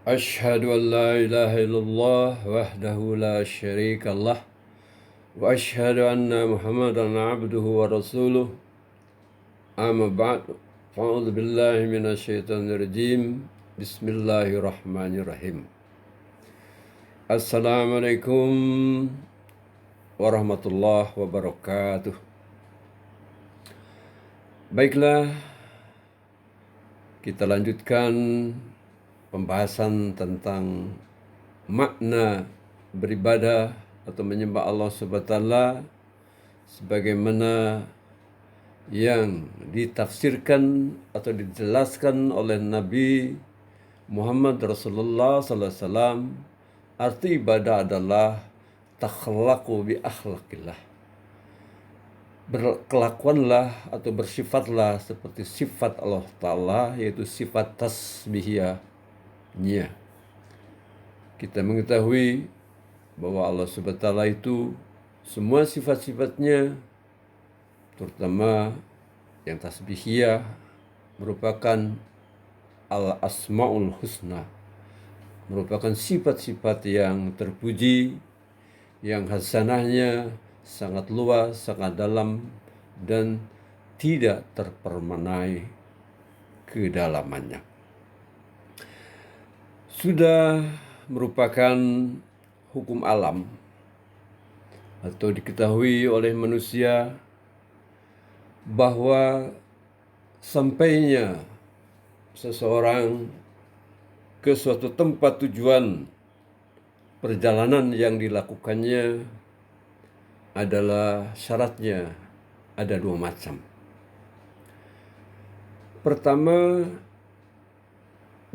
أشهد أن لا إله إلا الله وحده لا شريك له وأشهد أن محمدا عبده ورسوله أما بعد فأعوذ بالله من الشيطان الرجيم بسم الله الرحمن الرحيم. Assalamualaikum warahmatullahi wabarakatuh. Baiklah, kita lanjutkan pembahasan tentang makna beribadah atau menyembah Allah Subhanahu wa taala sebagaimana yang ditafsirkan atau dijelaskan oleh Nabi Muhammad Rasulullah sallallahu alaihi wasallam. Arti ibadah adalah takhlaqu bi akhlaqillah. Berkelakuanlah atau bersifatlah seperti sifat Allah Ta'ala, yaitu sifat tasbihiyahnya. Kita mengetahui bahwa Allah Subhanahu wa taala itu semua sifat-sifatnya, terutama yang tasbihiyah, merupakan al-asmaul husna, merupakan sifat-sifat yang terpuji, yang hasanahnya sangat luas, sangat dalam, dan tidak terpermanai kedalamannya. Sudah merupakan hukum alam atau diketahui oleh manusia bahwa sampainya seseorang ke suatu tempat tujuan perjalanan yang dilakukannya adalah syaratnya ada dua macam. Pertama,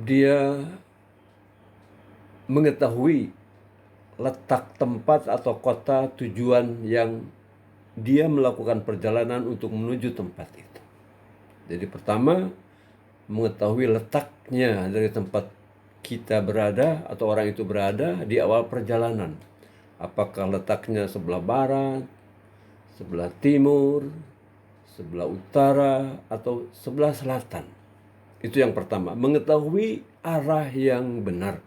dia mengetahui letak tempat atau kota tujuan yang dia melakukan perjalanan untuk menuju tempat itu. Jadi pertama, mengetahui letaknya dari tempat kita berada atau orang itu berada di awal perjalanan. Apakah letaknya sebelah barat, sebelah timur, sebelah utara, atau sebelah selatan. Itu yang pertama, mengetahui arah yang benar.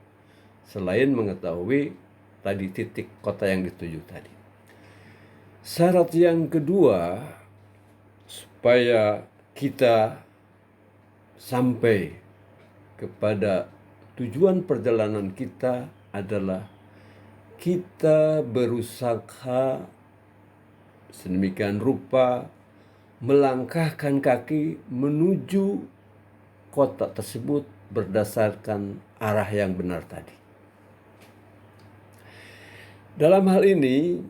Selain mengetahui tadi titik kota yang dituju tadi. Syarat yang kedua, supaya kita sampai kepada tujuan perjalanan kita adalah kita berusaha sedemikian rupa melangkahkan kaki menuju kota tersebut berdasarkan arah yang benar tadi. Dalam hal ini,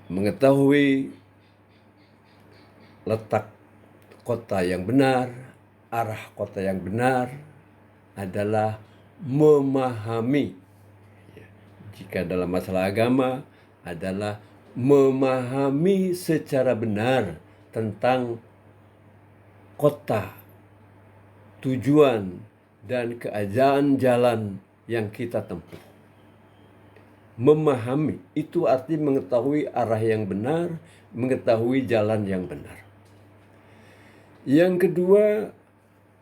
mengetahui letak kota yang benar, arah kota yang benar adalah memahami. Jika dalam masalah agama adalah memahami secara benar tentang kota, tujuan, dan keadaan jalan yang kita tempuh. Memahami itu arti mengetahui arah yang benar, mengetahui jalan yang benar. Yang kedua,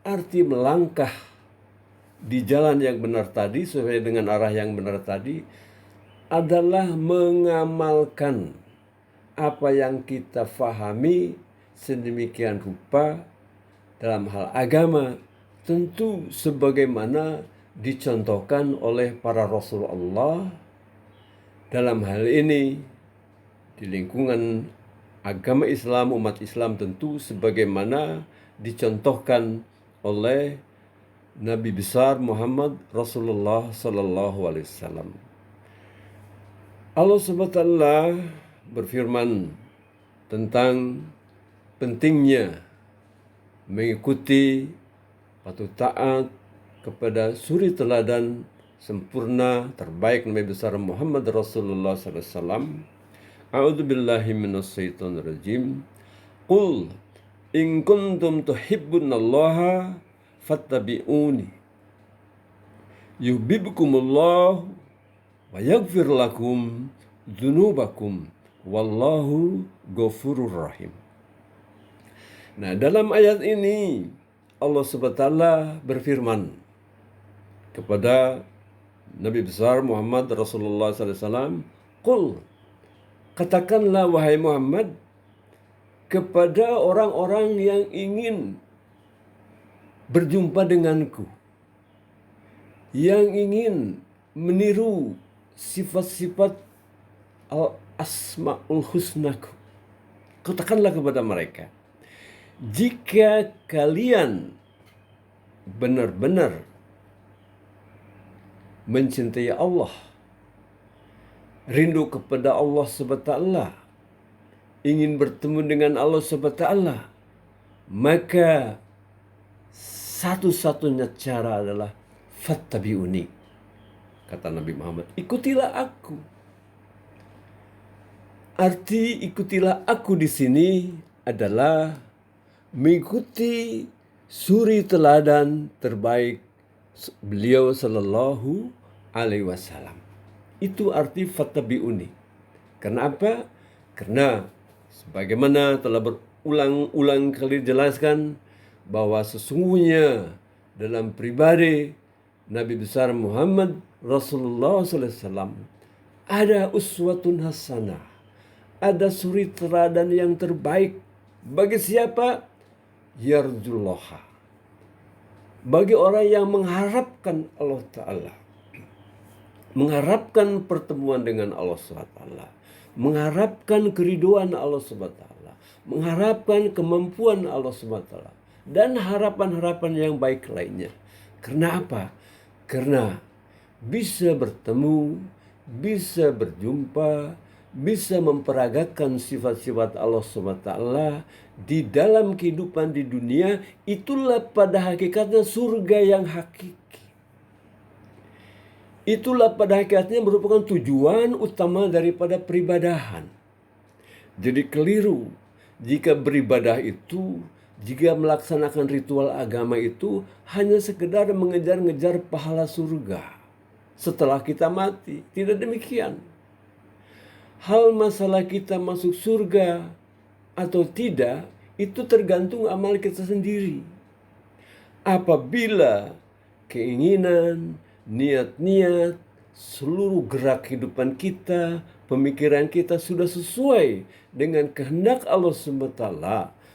arti melangkah di jalan yang benar tadi, sesuai dengan arah yang benar tadi, adalah mengamalkan apa yang kita fahami sedemikian rupa dalam hal agama, tentu sebagaimana dicontohkan oleh para Rasulullah. Dalam hal ini, di lingkungan agama Islam, umat Islam tentu sebagaimana dicontohkan oleh Nabi besar Muhammad Rasulullah sallallahu alaihi wasallam. Allah Subhanahu wa taala berfirman tentang pentingnya mengikuti patuh taat kepada suri teladan sempurna terbaik Nabi besar Muhammad Rasulullah sallallahu alaihi wasallam. A'udzu billahi minasyaitonir rajim. Qul in kuntum tuhibbunallaha fattabi'uni yuhibbukumullah wa yaghfir lakum dzunubakum wallahu ghafurur rahim. Nah, dalam ayat ini Allah Subhanahu wa taala berfirman kepada Nabi besar Muhammad Rasulullah SAW, "Qul," katakanlah wahai Muhammad kepada orang-orang yang ingin berjumpa denganku, yang ingin meniru sifat-sifat al-asma'ul husnaku. Katakanlah kepada mereka, jika kalian benar-benar mencintai Allah, rindu kepada Allah SWT, ingin bertemu dengan Allah SWT, maka satu-satunya cara adalah fattabi'uni, kata Nabi Muhammad, ikutilah aku. Arti ikutilah aku di sini adalah mengikuti suri teladan terbaik beliau sallallahu alaihi wasallam. Itu arti fattabi'uni. Kenapa? Karena sebagaimana telah berulang-ulang kali dijelaskan bahwa sesungguhnya dalam pribadi Nabi besar Muhammad Rasulullah SAW ada uswatun hasanah, ada suri teladan yang terbaik bagi siapa? Yarjullaha, bagi orang yang mengharapkan Allah Ta'ala, mengharapkan pertemuan dengan Allah SWT, mengharapkan keriduan Allah SWT, mengharapkan kemampuan Allah SWT, dan harapan-harapan yang baik lainnya. Karena apa? Karena bisa bertemu, bisa berjumpa, bisa memperagakan sifat-sifat Allah SWT di dalam kehidupan di dunia. Itulah pada hakikatnya surga yang hakiki. Itulah pada hakikatnya merupakan tujuan utama daripada peribadahan. Jadi keliru jika beribadah itu, jika melaksanakan ritual agama itu hanya sekedar mengejar-ngejar pahala surga setelah kita mati. Tidak demikian. Hal masalah kita masuk surga atau tidak itu tergantung amal kita sendiri. Apabila keinginan, niat-niat, seluruh gerak kehidupan kita, pemikiran kita sudah sesuai dengan kehendak Allah SWT,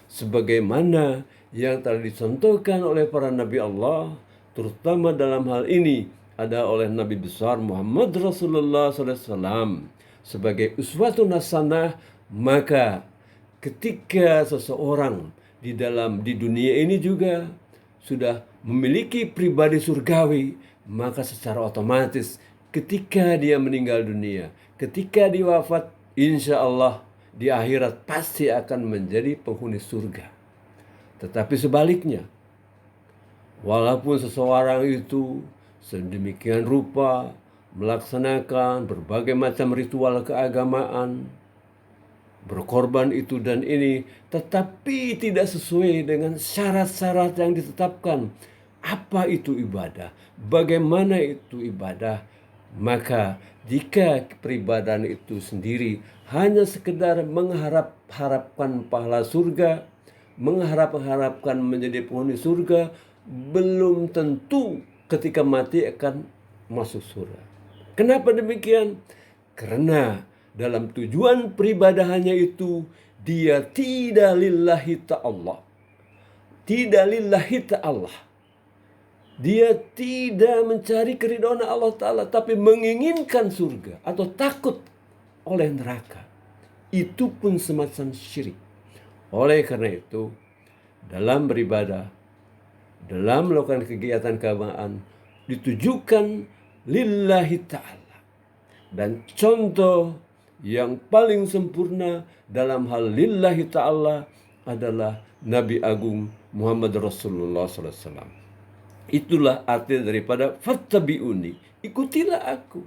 sebagaimana yang telah dicontohkan oleh para Nabi Allah, terutama dalam hal ini ada oleh Nabi besar Muhammad Rasulullah SAW sebagai uswatun hasanah, maka ketika seseorang di dunia ini juga sudah memiliki pribadi surgawi, maka secara otomatis ketika dia meninggal dunia, ketika dia wafat, insya Allah di akhirat pasti akan menjadi penghuni surga. Tetapi sebaliknya, walaupun seseorang itu sedemikian rupa melaksanakan berbagai macam ritual keagamaan, berkorban itu dan ini, tetapi tidak sesuai dengan syarat-syarat yang ditetapkan. Apa itu ibadah? Bagaimana itu ibadah? Maka jika peribadahan itu sendiri hanya sekedar mengharapkan pahala surga, mengharapkan menjadi penghuni surga, belum tentu ketika mati akan masuk surga. Kenapa demikian? Karena dalam tujuan peribadahannya itu dia tidak lillahi ta'ala. Tidak lillahi ta'ala. Dia tidak mencari keridhaan Allah Ta'ala, tapi menginginkan surga atau takut oleh neraka. Itu pun semacam syirik. Oleh karena itu, dalam beribadah, dalam melakukan kegiatan keagamaan, ditujukan lillahi ta'ala. Dan contoh yang paling sempurna dalam hal lillahi ta'ala adalah Nabi Agung Muhammad Rasulullah SAW. Itulah arti daripada fattabi'uni, ikutilah aku.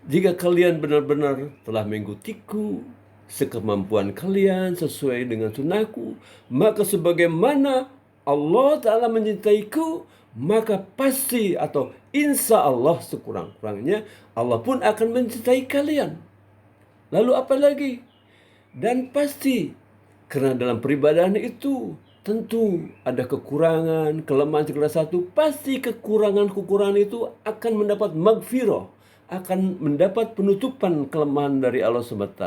Jika kalian benar-benar telah mengikutiku sekemampuan kalian sesuai dengan sunnahku, maka sebagaimana Allah Ta'ala mencintaiku, maka pasti atau insya Allah sekurang-kurangnya Allah pun akan mencintai kalian. Lalu apa lagi? Dan pasti karena dalam peribadahan itu tentu ada kekurangan, kelemahan segala satu. Pasti kekurangan-kekurangan itu akan mendapat magfirah, akan mendapat penutupan kelemahan dari Allah SWT.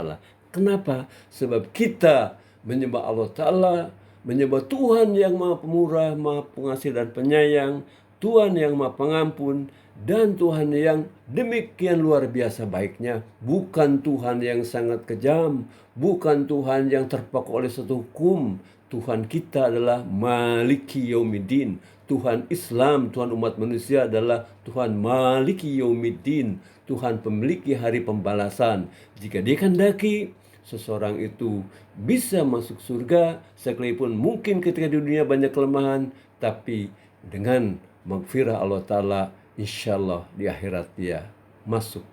Kenapa? Sebab kita menyembah Allah Ta'ala, menyembah Tuhan yang Maha Pemurah, Maha Pengasih dan Penyayang, Tuhan yang Maha Pengampun, dan Tuhan yang demikian luar biasa baiknya. Bukan Tuhan yang sangat kejam, bukan Tuhan yang terpaku oleh satu hukum. Tuhan kita adalah Maliki Yaumiddin. Tuhan Islam, Tuhan umat manusia adalah Tuhan Maliki Yaumiddin, Tuhan pemiliki hari pembalasan. Jika dikehendaki, seseorang itu bisa masuk surga, sekalipun mungkin ketika di dunia banyak kelemahan, tapi dengan magfirah Allah Ta'ala, insyaallah di akhirat dia masuk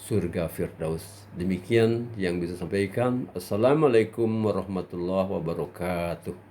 surga Firdaus. Demikian yang bisa sampaikan. Assalamualaikum warahmatullahi wabarakatuh.